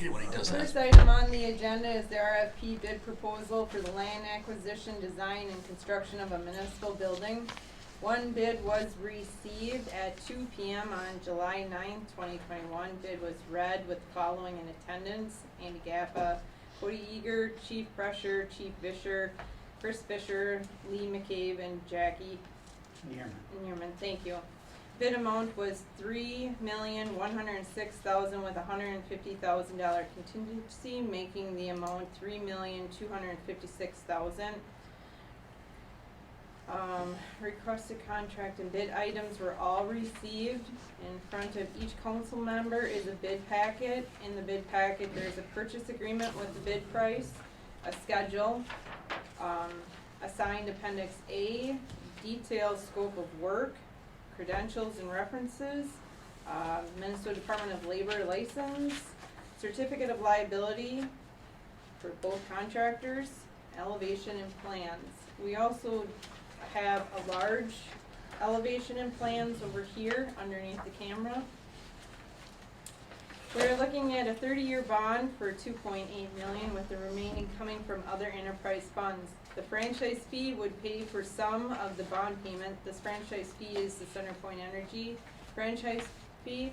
hate when he does that. First item on the agenda is the RFP bid proposal for the land acquisition, design, and construction of a municipal building. One bid was received at 2 p.m. on July 9th, 2021. Bid was read with the following in attendance: Andy Gappa, Cody Eager, Chief Prusher, Chief Vischer, Chris Fisher, Lee McCabe, and Jackie Neerman. Thank you. Bid amount was $3,106,000 with $150,000 contingency, making the amount $3,256,000. Requested contract and bid items were all received. In front of each council member is a bid packet. In the bid packet, there's a purchase agreement with the bid price, a schedule, assigned appendix A, detailed scope of work, credentials and references, Minnesota Department of Labor license, certificate of liability for both contractors, elevation and plans. We also have a large elevation and plans over here underneath the camera. We're looking at a 30-year bond for $2.8 million, with the remaining coming from other enterprise funds. The franchise fee would pay for some of the bond payment. This franchise fee is the CenterPoint Energy franchise fee.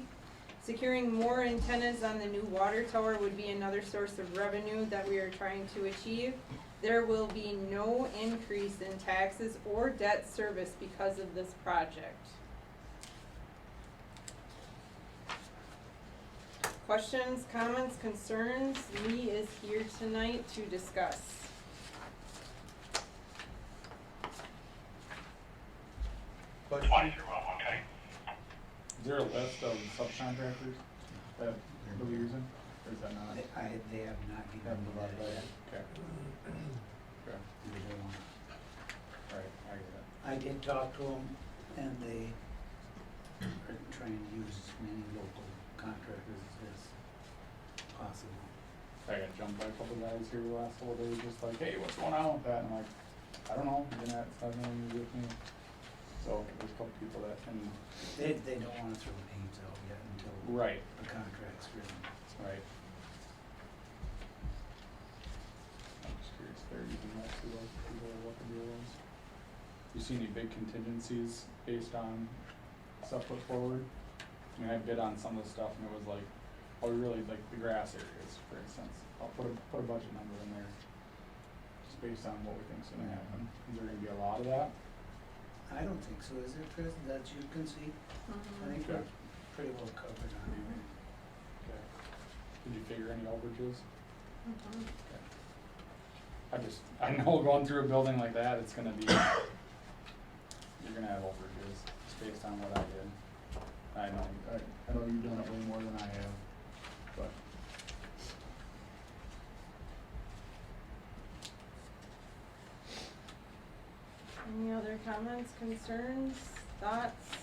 Securing more antennas on the new water tower would be another source of revenue that we are trying to achieve. There will be no increase in taxes or debt service because of this project. Questions, comments, concerns? Lee is here tonight to discuss. Question? Is there a list of subcontractors that we're using, or is that not? They have not given Haven't me provided that that? yet. Okay. They don't want it. Right, I get it. I did talk to them, and they are trying to use as many local contractors as possible. I got jumped by a couple guys here the last couple days, just like, hey, what's going on with that? And I'm like, I don't know, you're not, it's not gonna be with me. So there's a couple people that can, They don't wanna throw names out yet until right, the contract's written. right. I'm just curious, they're using that to like, figure out what the deal is. You see any big contingencies based on stuff put forward? I mean, I bid on some of the stuff and it was like, oh, we really like the grass areas, for instance. I'll put a budget number in there, just based on what we think's gonna happen. Is there gonna be a lot of that? I don't think so, is there, Chris, that you can see? I think we're pretty well covered on it. Okay. Did you figure any overages? Mhm. Okay. I know going through a building like that, it's gonna be, you're gonna have overages, just based on what I did. I know you've done it way more than I have, but. Any other comments, concerns, thoughts?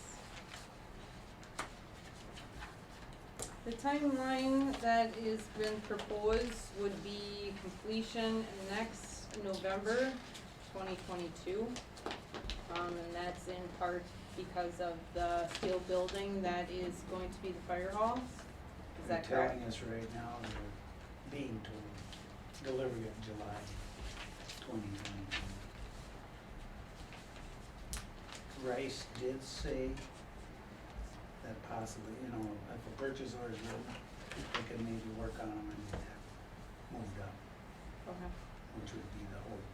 The timeline that is been proposed would be completion next November 2022. And that's in part because of the steel building that is going to be the fire hall. Is that They're correct? telling us right now, they're being told, delivery of July 2022. Rice did say that possibly, if a purchase order is written, they could maybe work on them and get that moved up, Okay. which would be the hope.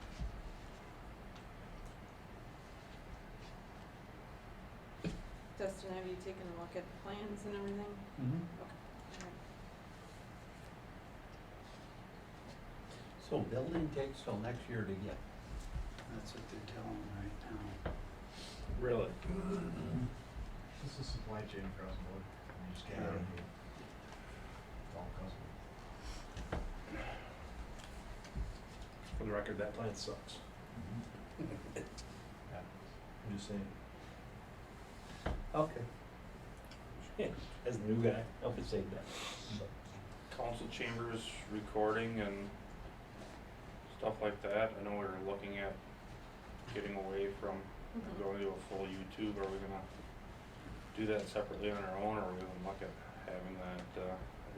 Dustin, have you taken a look at the plans and everything? Mm-hmm. Okay. Alright. So building takes till next year to get. That's what they're telling me right now. Really? This is supply chain across the board. You just can't Yeah. do it. It's all custom. For the record, that plant sucks. Yeah. I'm just saying. Okay. Yeah, as the new guy, I would say that. Council chambers recording and stuff like that. I know we were looking at getting away from going to a full YouTube. Are we gonna do that separately on our own, or are we gonna look at having that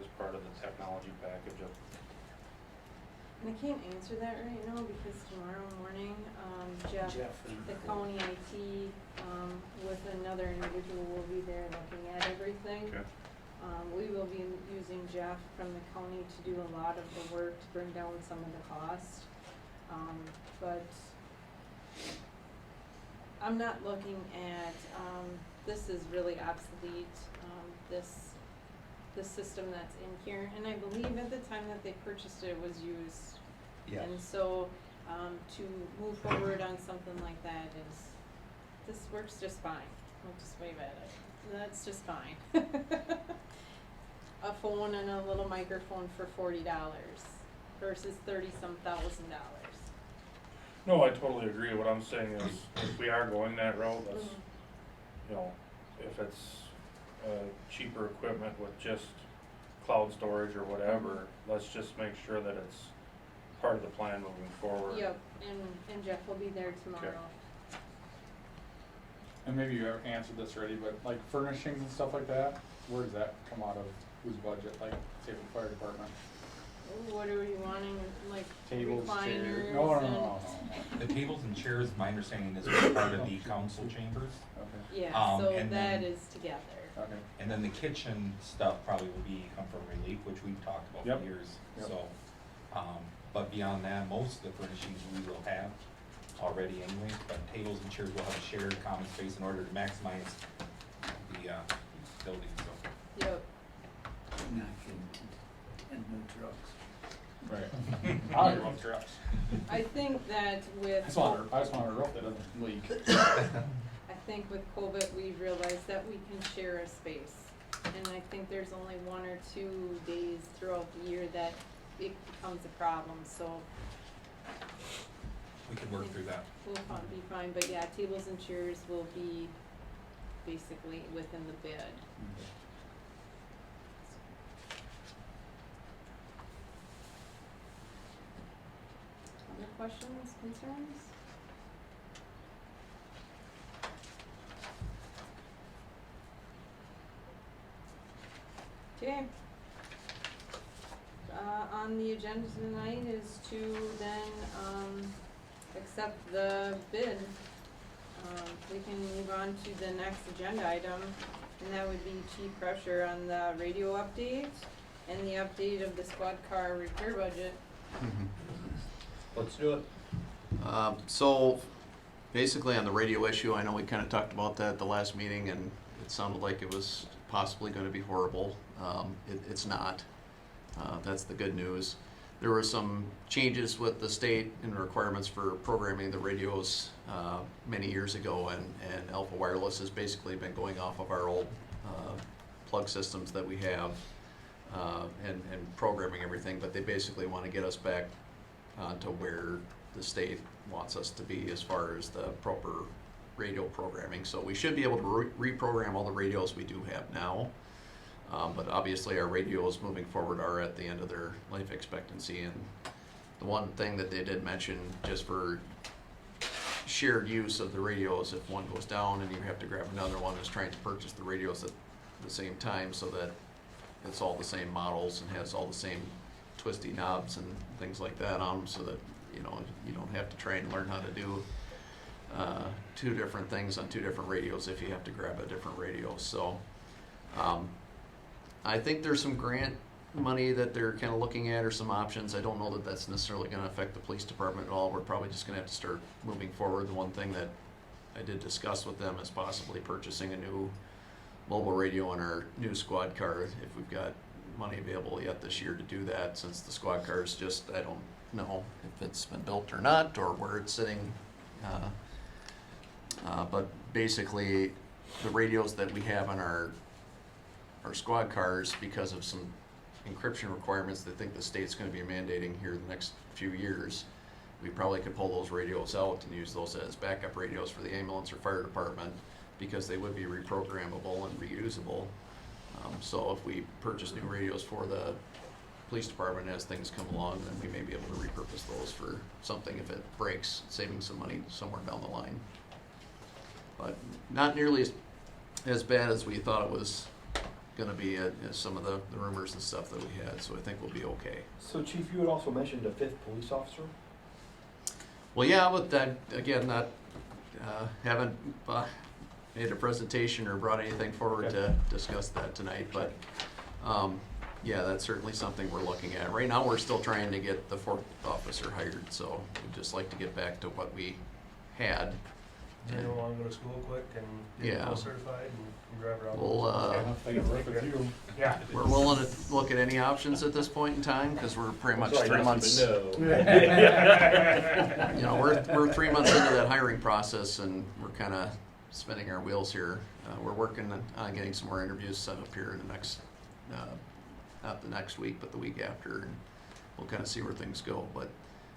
as part of the technology package And I can't answer that right now because tomorrow morning, Jeff, and. the county IT, with another individual will be there looking at everything. Okay. We will be using Jeff from the county to do a lot of the work to bring down some of the cost. But I'm not looking at, this is really obsolete, this system that's in here, and I believe at the time that they purchased it, it was used. Yes. And so, to move forward on something like that is, this works just fine. I'll just wave at it. That's just fine. A phone and a little microphone for $40 versus $30-some thousand. No, I totally agree. What I'm saying is, if we are going that route, let's, you know, if it's cheaper equipment with just cloud storage or whatever, let's just make sure that it's part of the plan moving forward. Yep, and Jeff will be there tomorrow. And maybe you answered this already, but like furnishings and stuff like that, where does that come out of? Whose budget? Like, say the fire department? What are you wanting, like Tables, chairs? recliners No. The tables and chairs, my understanding is part of the council chambers. Okay, Yeah, so and that then- is together. okay. And then the kitchen stuff probably will come from relief, which we've talked about Yep. for years, Yep. so. But beyond that, most of the furnishings we will have already anyway, but tables and chairs will have a shared common space in order to maximize the, building, so. Yep. Not getting, and new trucks. Right. I don't love trucks. I think that I with, just want a roof that doesn't leak. I think with COVID, we realized that we can share a space. And I think there's only 1 or 2 days throughout the year that it becomes a problem, so We can work through that. we'll be fine. But yeah, tables and chairs will be basically within the bid. Other questions, concerns? Okay. On the agenda tonight is to then, accept the bid. We can move on to the next agenda item, and that would be chief pressure on the radio update and the update of the squad car repair budget. Let's do it. So basically on the radio issue, I know we kind of talked about that at the last meeting and it sounded like it was possibly going to be horrible. It's not. That's the good news. There were some changes with the state and the requirements for programming the radios many years ago, and Alpha Wireless has basically been going off of our old plug systems that we have and programming everything, but they basically want to get us back to where the state wants us to be as far as the proper radio programming. So we should be able to reprogram all the radios we do have now. But obviously our radios moving forward are at the end of their life expectancy, and the one thing that they did mention, just for shared use of the radios, if one goes down and you have to grab another one, is trying to purchase the radios at the same time so that it's all the same models and has all the same twisty knobs and things like that on them, so that you don't have to try and learn how to do 2 different things on 2 different radios if you have to grab a different radio. So I think there's some grant money that they're kind of looking at, or some options. I don't know that that's necessarily going to affect the police department at all. We're probably just going to have to start moving forward. The one thing that I did discuss with them is possibly purchasing a new mobile radio in our new squad car, if we've got money available yet this year to do that, since the squad car is just, I don't know if it's been built or not, or where it's sitting. But basically, the radios that we have on our squad cars, because of some encryption requirements that I think the state's going to be mandating here in the next few years, we probably could pull those radios out and use those as backup radios for the ambulance or fire department, because they would be reprogrammable and reusable. So if we purchase new radios for the police department as things come along, then we may be able to repurpose those for something if it breaks, saving some money somewhere down the line. But not nearly as bad as we thought it was gonna be some of the rumors and stuff that we had, so I think we'll be okay. So Chief, you had also mentioned a 5th police officer? Well, yeah, but that, again, not, haven't made a presentation or brought anything forward to discuss that tonight, but, yeah, that's certainly something we're looking at. Right now, we're still trying to get the 4th officer hired, so we'd just like to get back to what we had. You don't wanna go to school quick and Yeah. get full certified and drive around? We'll, I can work with you. Yeah. we're willing to look at any options at this point in time, because we're pretty much Sorry, 3 yes, months. but no. You know, we're 3 months into that hiring process, and we're kind of spinning our wheels here. We're working on getting some more interviews set up here in the next, not the next week, but the week after, and we'll kind of see where things go. But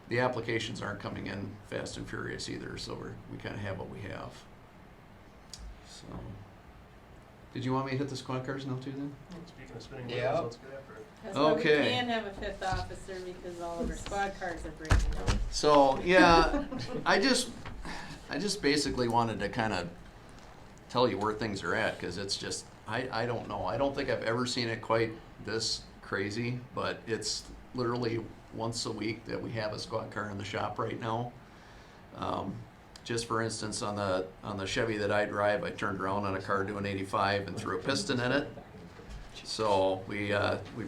the applications aren't coming in fast and furious either, so we kind of have what we have. So, did you want me to hit the squad cars now too then? Speaking of spinning Yeah. wheels, let's get after it. That's why we Okay. can't have a 5th officer because all of our squad cars are breaking down. So, yeah, I just basically wanted to kind of tell you where things are at, because it's just, I don't know. I don't think I've ever seen it quite this crazy, but it's literally once a week that we have a squad car in the shop right now. Just for instance, on the Chevy that I drive, I turned around on a car doing 85 and threw a piston in it. So we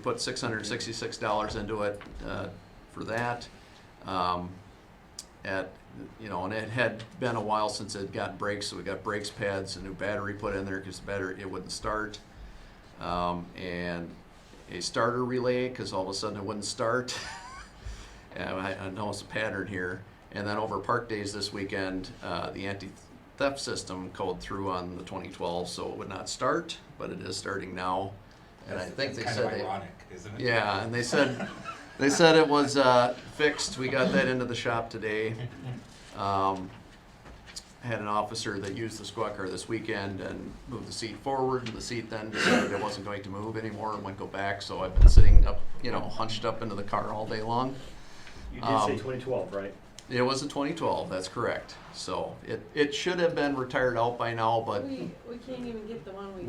put $666 into it for that. And it had been a while since it got brakes, so we got brakes pads, a new battery put in there because the battery, it wouldn't start, and a starter relay because all of a sudden it wouldn't start. And I noticed a pattern here. And then over park days this weekend, the anti-theft system code through on the 2012, so it would not start, but it is starting now. And I think they That's said kind of ironic, isn't it? yeah, and they said it was fixed. We got that into the shop today. Had an officer that used the squad car this weekend and moved the seat forward, and the seat then decided it wasn't going to move anymore and wouldn't go back. So I've been sitting up, hunched up into the car all day long. You did say 2012, right? It was a 2012. That's correct. So it should have been retired out by now, but We can't even get the one we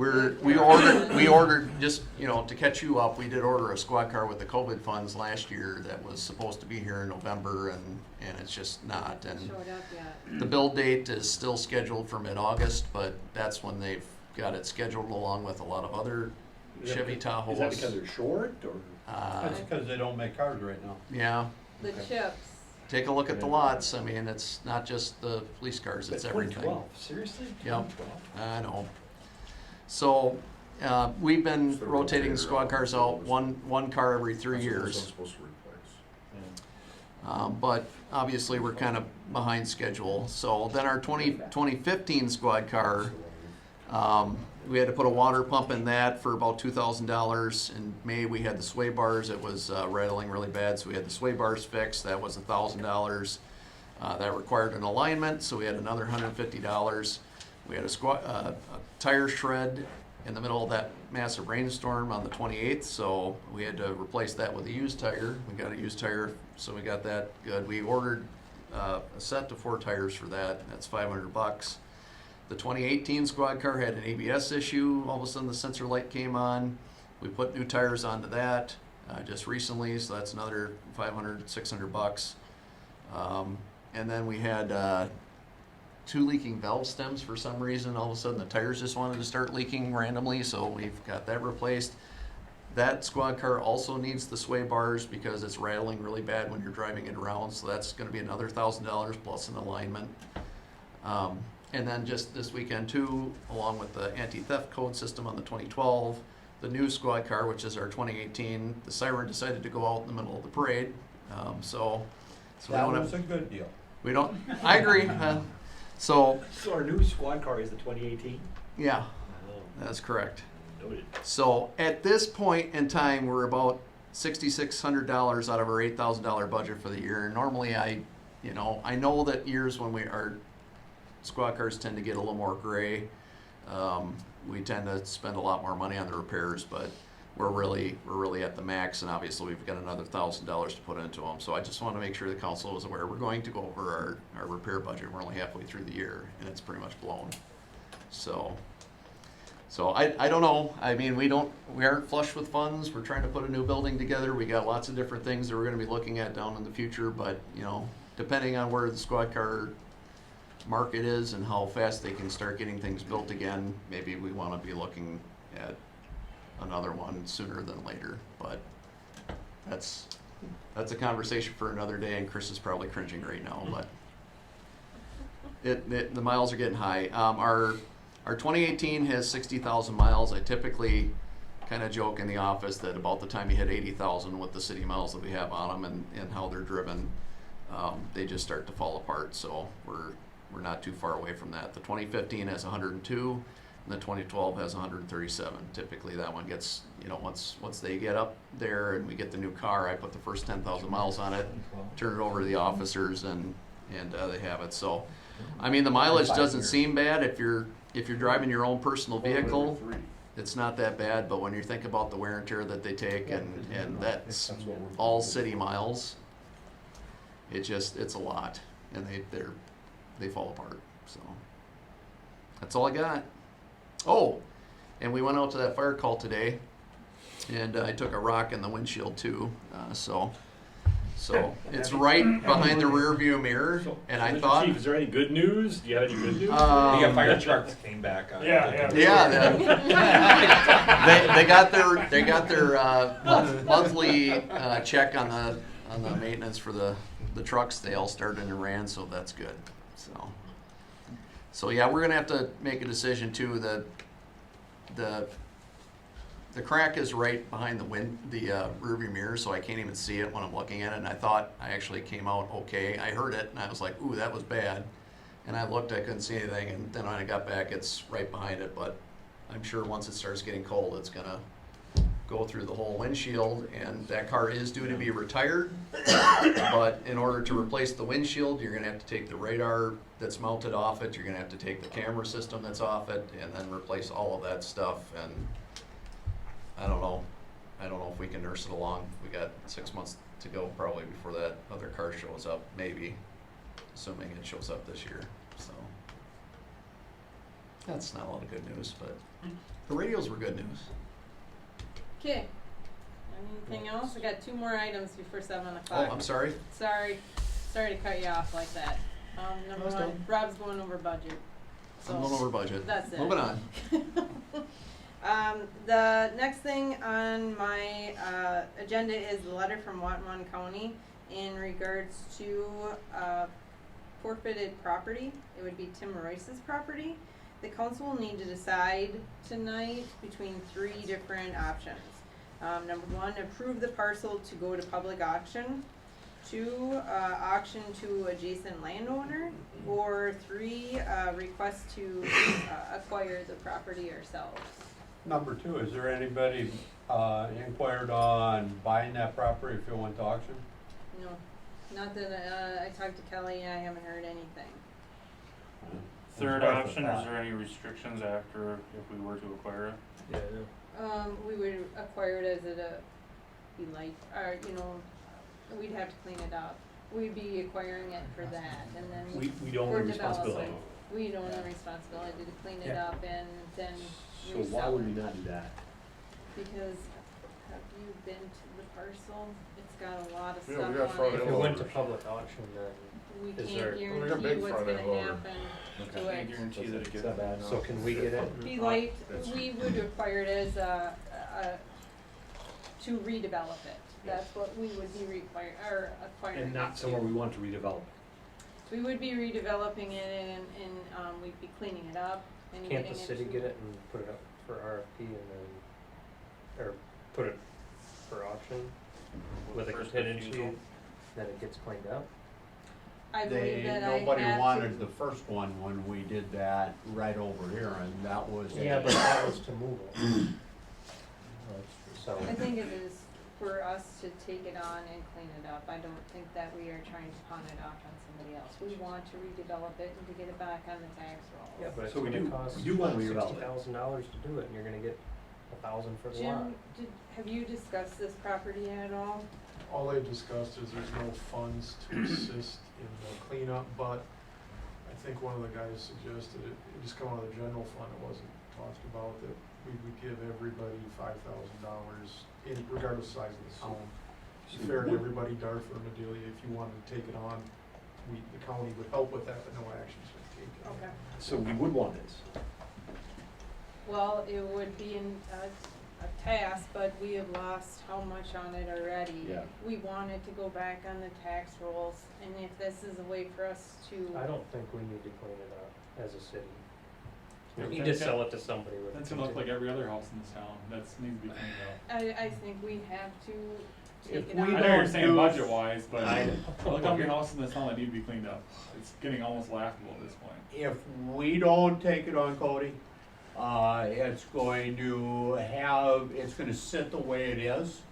we ordered just, to catch you up, we did order a squad car with the COVID funds last year that was supposed to be here in November, and it's just not. And showed up yet. the build date is still scheduled for mid-August, but that's when they've got it scheduled along with a lot of other Chevy Tahoes. Is that because they're short, or? That's because they don't make cars right now. Yeah, The chips. take a look at the lots. I mean, it's not just the police cars, it's everything. 2012, seriously? Yep. 2012? I know. So, we've been rotating squad cars out, one car every 3 years. But obviously, we're kind of behind schedule. So then our 2015 squad car, we had to put a water pump in that for about $2,000. In May, we had the sway bars. It was rattling really bad, so we had the sway bars fixed. That was $1,000. That required an alignment, so we had another $150. We had a tire shred in the middle of that massive rainstorm on the 28th, so we had to replace that with a used tire. We got a used tire, so we got that good. We ordered a set of 4 tires for that. That's $500. The 2018 squad car had an ABS issue. All of a sudden, the sensor light came on. We put new tires onto that just recently, so that's another $500, $600. And then we had 2 leaking valve stems for some reason. All of a sudden, the tires just wanted to start leaking randomly, so we've got that replaced. That squad car also needs the sway bars because it's rattling really bad when you're driving it around, so that's going to be another $1,000 plus an alignment. And then just this weekend too, along with the anti-theft code system on the 2012, the new squad car, which is our 2018, the siren decided to go out in the middle of the parade. So we That don't was have, a good deal. we don't, I agree. So, So our new squad car is the 2018? yeah, Oh, that's correct. noted. So at this point in time, we're about $6,600 out of our $8,000 budget for the year. Normally I know that years when our squad cars tend to get a little more gray, we tend to spend a lot more money on the repairs, but we're really at the max, and obviously we've got another $1,000 to put into them. So I just want to make sure the council is aware we're going to go over our repair budget. We're only halfway through the year, and it's pretty much blown. So So I don't know, I mean, we aren't flush with funds, we're trying to put a new building together, we got lots of different things that we're gonna be looking at down in the future, but, you know, depending on where the squad car market is and how fast they can start getting things built again, maybe we wanna be looking at another one sooner than later, but that's a conversation for another day, and Chris is probably cringing right now, but the miles are getting high. Our 2018 has 60,000 miles. I typically kind of joke in the office that about the time you hit 80,000 with the city miles that we have on them and how they're driven, they just start to fall apart. So we're not too far away from that. The 2015 has 102, and the 2012 has 137. Typically, that one gets, you know, once they get up there and we get the new car, I put the first 10,000 miles on it, turn it over to the officers, and they have it. So, I mean, the mileage doesn't seem bad if you're driving your own personal vehicle. It's not that bad, but when you think about the wear and tear that they take, and that's all city miles, it's a lot, and they fall apart. So that's all I got. Oh, and we went out to that fire call today, and I took a rock in the windshield too. So it's right behind the rear view mirror, and I thought, Chief, is there any good news? Do you have any good news? The fire trucks came back on. Yeah. they got their monthly check on the maintenance for the trucks. They all started and ran, so that's good. So yeah, we're gonna have to make a decision too. The crack is right behind the rearview mirror, so I can't even see it when I'm looking at it. And I thought I actually came out okay. I heard it, and I was like, "Ooh, that was bad." And I looked, I couldn't see anything. And then when I got back, it's right behind it. But I'm sure once it starts getting cold, it's gonna go through the whole windshield. And that car is due to be retired. But in order to replace the windshield, you're gonna have to take the radar that's mounted off it. You're gonna have to take the camera system that's off it, and then replace all of that stuff. And I don't know if we can nurse it along. We got 6 months to go probably before that other car shows up, maybe, assuming it shows up this year. So that's not a lot of good news, but the radios were good news. Okay. Anything else? I got 2 more items before 7 Oh, o'clock. I'm sorry. Sorry to cut you off like that. Number That's one, done. Rob's going over budget. I'm going over budget. That's it. Moving on. The next thing on my agenda is the letter from Watonwan County in regards to forfeited property. It would be Tim Royce's property. The council will need to decide tonight between 3 different options. Number 1, approve the parcel to go to public auction. 2, auction to adjacent landowner. Or 3, request to acquire the property ourselves. Number 2, is there anybody inquired on buying that property if it went to auction? No, not that, I talked to Kelly and I haven't heard anything. Third option, is there any restrictions after if we were to acquire it? Yeah. We would acquire it as be light, or, we'd have to clean it up. We'd be acquiring it for that, and then We don't for own responsibility. development. We'd own the responsibility to clean it Yeah. up and then So why resell would we it. not do that? Because, have you been to the parcel? It's got a lot of Yeah, stuff we got front on end it. loaders. public auction, then We is can't there- Well, we got guarantee big what's front end gonna loader. happen to Can't it. guarantee that it it's gets. not bad. So can we get it? Be light, we would acquire it as to redevelop it. That's what we would be acquiring. And not it somewhere to. we want to redevelop. We would be redeveloping it and we'd be cleaning it up and Can't getting the it city to- get it and put it up for RFP and then, or put it for auction with a First contingency refusal. that it gets cleaned up? I believe that I Nobody have wanted to, the first one when we did that right over here, and that was. Yeah, but that was to move it. So, I think it is for us to take it on and clean it up. I don't think that we are trying to pawn it off on somebody else. We want to redevelop it and to get it back on the tax roll. yeah, but it's So we gonna do- cost we do wanna redevelop it. $60,000 to do it, and you're gonna get $1,000 for the lot. Jim, have you discussed this property at all? All they discussed is there's no funds to assist in the cleanup, but I think one of the guys suggested it just come out of the general fund, it wasn't talked about, that we would give everybody $5,000, regardless of size of the town. It's fair to everybody, Dartford, Adelia, if you wanted to take it on, the county would help with that, but no action's been taken. Okay. So we would want this. Well, it would be a task, but we have lost how much on it already. Yeah. We wanted to go back on the tax rolls, and if this is a way for us to. I don't think we need to clean it up as a city. Yeah, We but need to that- sell it to somebody with. That's gonna look like every other house in this town, that's, needs to be cleaned up. I think we have to If take it we I out. know you're don't saying do- budget wise, but I know. look how many houses in this town that need to be cleaned up, it's getting almost laughable at this point. If we don't take it on, Cody, it's going to it's gonna sit the way it is,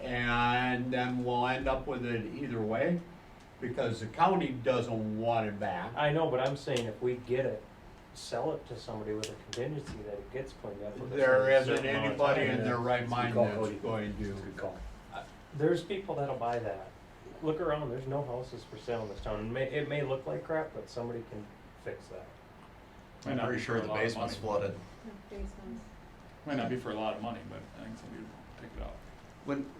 and then we'll end up with it either way, because the county doesn't want it back. I know, but I'm saying if we get it, sell it to somebody with a contingency that it gets cleaned up. within There a isn't certain amount of anybody time. in their right mind call, that's Cody. going to. Good call. There's people that'll buy that. Look around, there's no houses for sale in this town. It may look like crap, but somebody can fix that. Might I'm not pretty be sure for a the lot of basement's money. flooded. Basements. Might not be for a lot of money, but I think somebody will pick it up.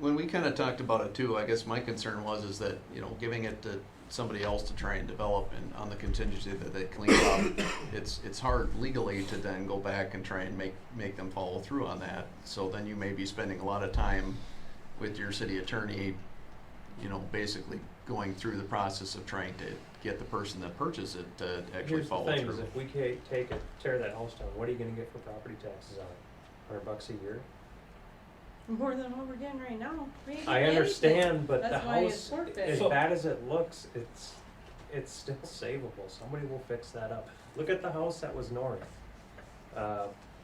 When we kinda talked about it too, I guess my concern is that, giving it to somebody else to try and develop and on the contingency that they clean it up, it's hard legally to then go back and try and make them follow through on that. So then you may be spending a lot of time with your city attorney, basically going through the process of trying to get the person that purchased it to actually Here's the follow thing, through. is if we tear that house down, what are you gonna get for property taxes on it? $100 a year? More than what we're getting right now. We ain't I getting understand, anything. but the That's why it's house, forfeit. as bad as it looks, it's still savable. Somebody will fix that up. Look at the house that was north,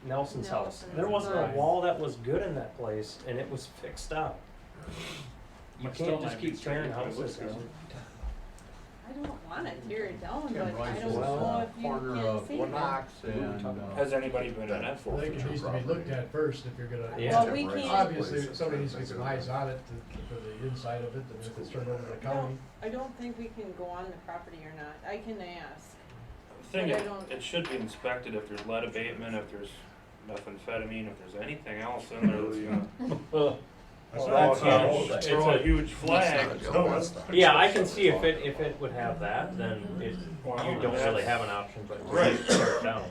Nelson's house. Nelson's, There wasn't a right. wall that was good in that place, and it was fixed up. You But still can't just might be keep tearing strict, but it looks houses down. good. I don't wanna tear it down, Tim but I Rice don't is know if you corner can of save it. Knox and, Has anybody been in that I think forfeiture it needs to be property? looked at first if you're gonna. Yeah. Well, we can't, Obviously, somebody needs to keep some eyes on it for the inside of it, and if it's turned over to the county. I don't think we can go on the property or not. I can ask. The thing But I is, don't- it should be inspected if there's lead abatement, if there's methamphetamine, if there's anything else in there that's gonna. That's Well, not- it's a- Throw a huge flag. That's not a joke. Yeah, I can see if it would have that, then you don't really have an option but to Right. tear it down.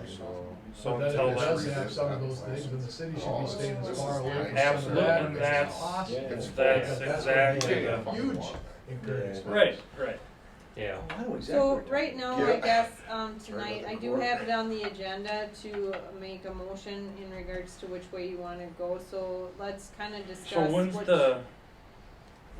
So But then until if it does that's, have some of those things, then the city should be staying as far away from some of Absolutely, that and as that's- possible. that's Because that's gonna be exactly a the- huge increase. right. Yeah. I know exactly So what you're right now, Yeah. I guess, tonight, I do have it on the agenda to make a motion in regards to which way you wanna go, so let's kinda So discuss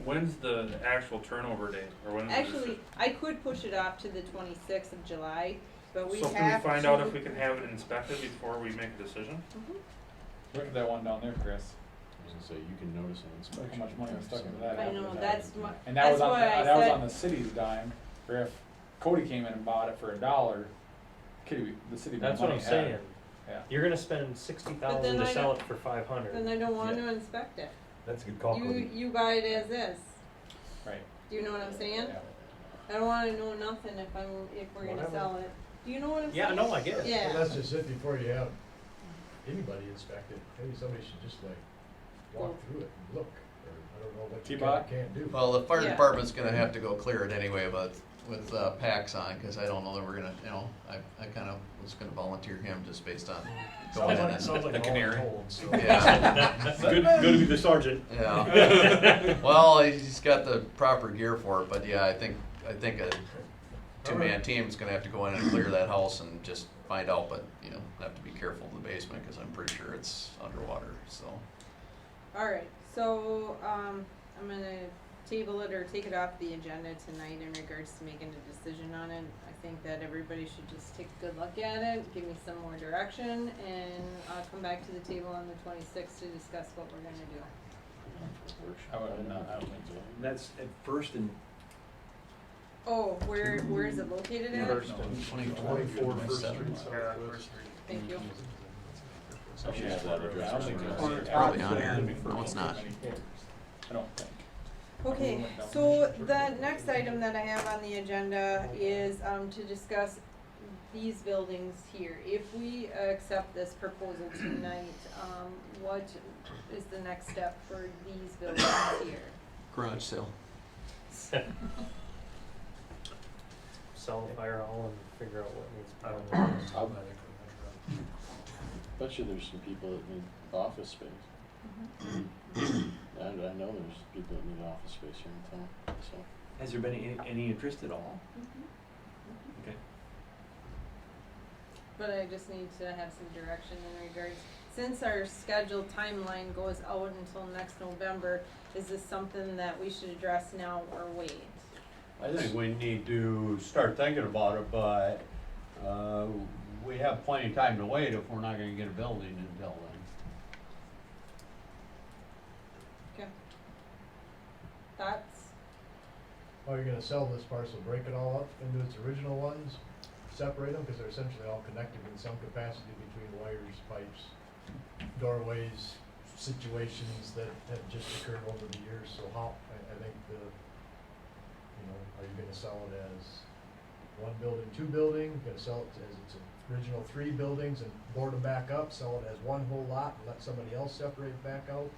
when's the actual turnover date, or when is it? Actually, I could push it off to the 26th of July, but we So have can we find out to- if we can have it inspected before we make a decision? Mhm. Look at that one down there, Chris. I was gonna say, you can notice an Look inspection. how much money was stuck into that. I know, that's my, And that was that's on, why I that was said- on the city's dime, or if Cody came in and bought it for $1, the city That's money what I'm had. saying. Yeah. You're gonna spend 60,000 then to I sell don't- it for 500. then I don't wanna inspect it. That's a good call, Cody. You buy it as is. Right. Do you know what I'm saying? Yeah. I don't wanna know nothing if we're gonna Whatever. sell it. Do you know what I'm Yeah, saying? no, I get it. Yeah. Well, that's just it before you have anybody inspect it. Maybe somebody should just walk through it and look, or I don't know what you can T-Bot? or can't do. Well, the fire Yeah. department's gonna have to go clear it anyway, but with packs on, cause I don't know that we're gonna, I kinda was gonna volunteer him just based on going in and. The canary. Yeah, Good to be the sergeant. yeah. Well, he's got the proper gear for it, but yeah, I think a two-man team's gonna have to go in and clear that house and just find out, but, have to be careful in the basement, cause I'm pretty sure it's underwater, so. Alright, so, I'm gonna table it or take it off the agenda tonight in regards to making a decision on it. I think that everybody should just take a good look at it, give me some more direction, and I'll come back to the table on the 26th to discuss what we're gonna do. I don't think so. That's at First and Oh, where is it located at? First. 24 First Street Yeah, Southwest. Thank you. I don't think It's probably on here. No, it's not. I don't think. Okay, so the next item that I have on the agenda is, to discuss these buildings here, if we accept this proposal tonight, what is the next step for these buildings here? Garage sale. Sell the fire hall and figure out what needs, I don't know. Bet you there's some people that need office space. I know there's people that need office space here in town, so. Has there been any interest at all? Okay. But I just need to have some direction in regards, since our scheduled timeline goes out until next November, is this something that we should address now or wait? I think we need to start thinking about it, but, we have plenty of time to wait if we're not gonna get a building until then. Okay. Thoughts? Oh, you're gonna sell this parcel, break it all up into its original ones, separate them, because they're essentially all connected in some capacity between wires, pipes, doorways, situations that have just occurred over the years, so how, I think are you gonna sell it as one building, two building, gonna sell it as its original three buildings and board them back up, sell it as one whole lot and let somebody else separate it back out?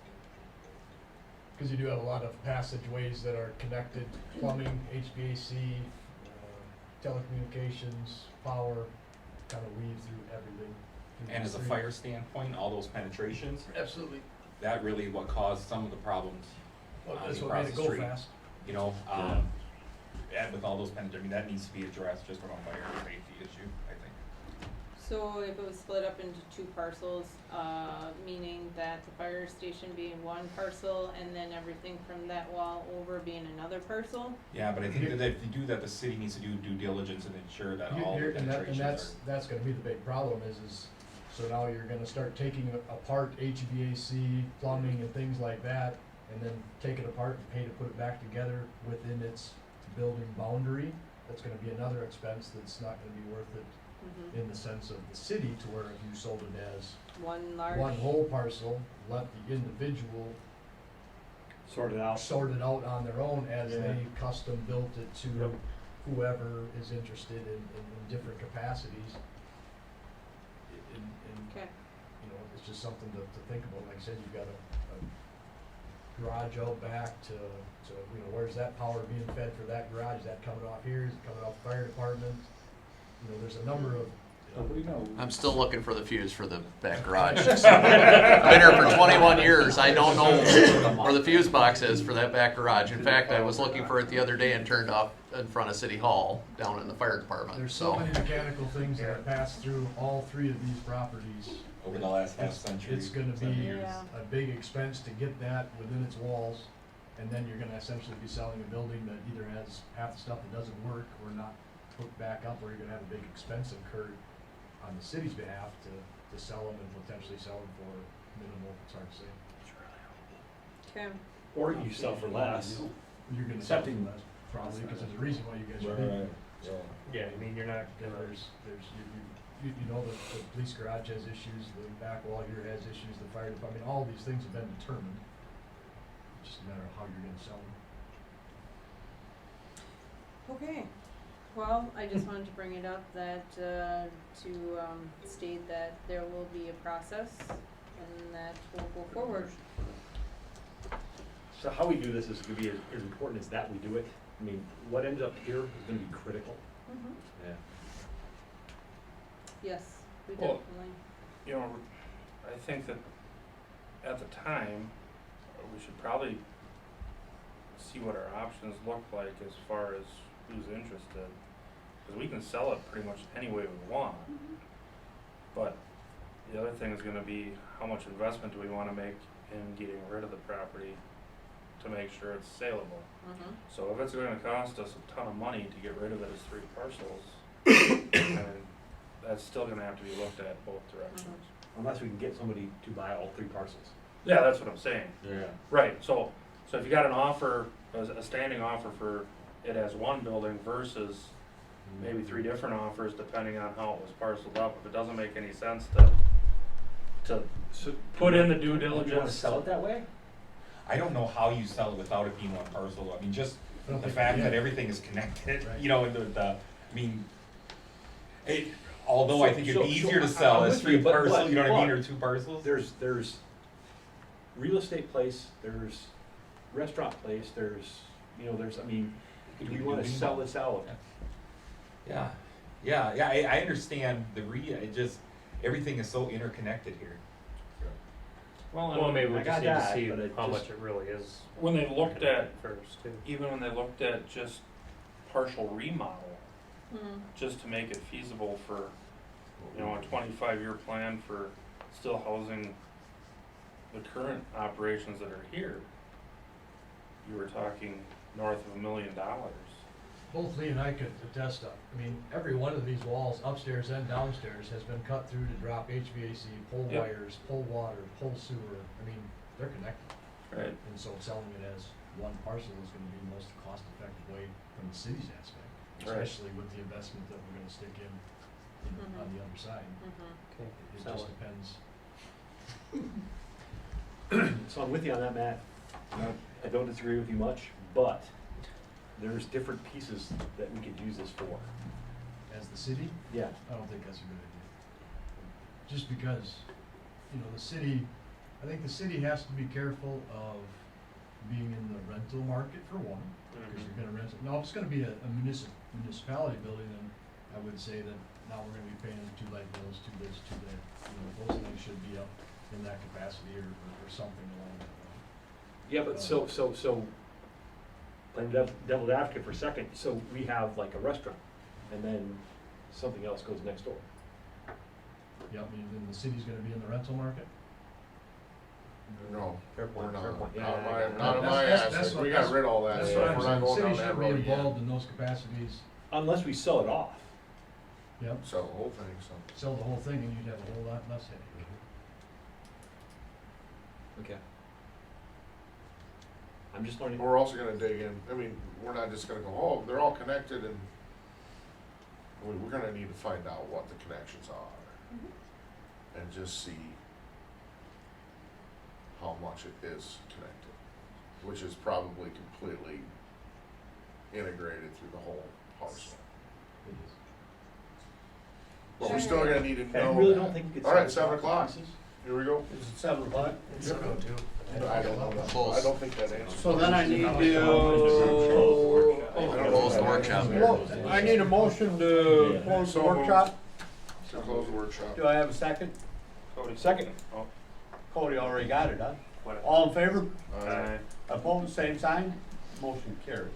Cause you do have a lot of passageways that are connected, plumbing, HVAC, telecommunications, power, kind of weave through everything. through And these as a three. fire standpoint, all those penetrations, Absolutely. that really what caused some of the problems. Well, on that's the what made across it the go street. fast. You know, and with all those penetrations, I mean, that needs to be addressed just from a fire safety issue, I think. So if it was split up into two parcels, meaning that the fire station being one parcel and then everything from that wall over being another parcel? Yeah, but I think that if you do that, the city needs to do due diligence and ensure that all the And penetrations that's gonna be the big problem is, so now you're gonna start taking apart HVAC, plumbing and things like that, and then take it apart and pay to put it back together within its building boundary. That's gonna be another expense that's not gonna be worth it in the sense of the city, to where if you sold it as One large. one whole parcel, let the individual Sort it out. sort it out on their own as Yeah. they custom built it to Yep. whoever is interested in different capacities. And, Okay, it's just something to think about. Like I said, you've got a garage out back to, where's that power being fed for that garage? Is that coming off here? Is it coming off the fire department? There's a number of, Nobody knows. I'm still looking for the fuse for the back garage. I've been here for 21 years. I don't know where the fuse box is for that back garage. In fact, I was looking for it the other day and turned off in front of City Hall down in the fire department. there's so many mechanical things that have passed through all three of these properties. over the last half century. It's gonna 70 be years. Yeah. a big expense to get that within its walls, and then you're gonna essentially be selling a building that either has half the stuff that doesn't work or not put back up, or you're gonna have a big expense incurred on the city's behalf to sell them and potentially sell them for minimal, it's hard to say. okay. Or you sell for less. You're gonna sell Accepting- for less, probably, because there's a reason why you guys are doing it. Yeah, I mean, you're not And gonna, you know, the police garage has issues, the back wall here has issues, the fire department, all these things have been determined. It's just a matter of how you're gonna sell them. Okay, well, I just wanted to bring it up that, state that there will be a process and that we'll go forward. So how we do this is gonna be as important as that we do it. I mean, what ends up here is gonna be critical. Yeah. Yes, we Well, definitely. You know, I think that at the time, we should probably see what our options look like as far as who's interested. Cause we can sell it pretty much any way we want. But the other thing is gonna be, how much investment do we wanna make in getting rid of the property to make sure it's saleable? So if it's gonna cost us a ton of money to get rid of it as 3 parcels, I mean, that's still gonna have to be looked at both directions. Unless we can get somebody to buy all 3 parcels. Yeah, that's what I'm saying. Yeah. Right, so if you got an offer, a standing offer for it as one building versus maybe 3 different offers depending on how it was parceled up, if it doesn't make any sense to So put in the due you wanna diligence. sell it that way? I don't know how you sell it without it being one parcel. I mean, just I don't the think- fact yeah. that everything is connected, Right. and I mean, Although I think it'd be So- easier to so sell I'm a with street you, but- parcel, you know what I mean, but or two parcels. There's real estate place, there's restaurant place, there's, I mean, do we wanna sell this out? Yeah, I understand it just, everything is so interconnected here. Well, maybe we I just got need to that, see but it how just- much it really is. When they looked at, First, too. even when they looked at just partial remodel, Mm. just to make it feasible for, a 25-year plan for still housing the current operations that are here, you were talking north of $1 million. Both Lee and I could attest to, I mean, every one of these walls, upstairs and downstairs, has been cut through to drop HVAC, pull Yep. wires, pull water, pull sewer. I mean, they're connected. Right. And so selling it as one parcel is gonna be the most cost-effective way from the city's aspect, Right. especially with the investment that we're gonna stick in on the other side. Mhm. Okay, It sell just it. depends. So I'm with you on that, Matt. I don't disagree with you much, but there's different pieces that we could use this for. As the city, Yeah. I don't think that's a good idea. Just because, the city, I think the city has to be careful of being in the rental market for one, because you're gonna rent it. Now, if it's gonna be a municipality building, then I would say that now we're gonna be paying two light bills, two this, two that. Those things should be up in that capacity or something along that line. Yeah, but playing devil's advocate for a second, so we have like a restaurant, and then something else goes next door. Yep, I mean, then the city's gonna be in the rental market. No, Fair we're point, fair not. point. Not Yeah, in my, yeah, not in That's- my that's aspect. what- We got rid of all that That's stuff. what I'm We're not saying. going The down city that should be road again. involved in those capacities. Unless we sell it off. Yep, Sell the whole thing, so. sell the whole thing and you'd have a whole lot less headache. Okay. I'm just learning. We're also gonna dig in, I mean, we're not just gonna go, oh, they're all connected and we're gonna need to find out what the connections are. And just see how much it is connected, which is probably completely integrated through the whole parcel. It is. But we're still gonna need to know I really that. don't think you could. All sell right, this 7 off o'clock. pieces. Here we go. Is it 7 o'clock? I don't know that. Close. I don't think that answers. So then I need to, Close the workshop. I need a motion to close the workshop. To close the workshop. Do I have a second? Cody. Second. Oh, Cody already got it, huh? whatever. All in favor? All right. Opposed, same sign? Motion carried.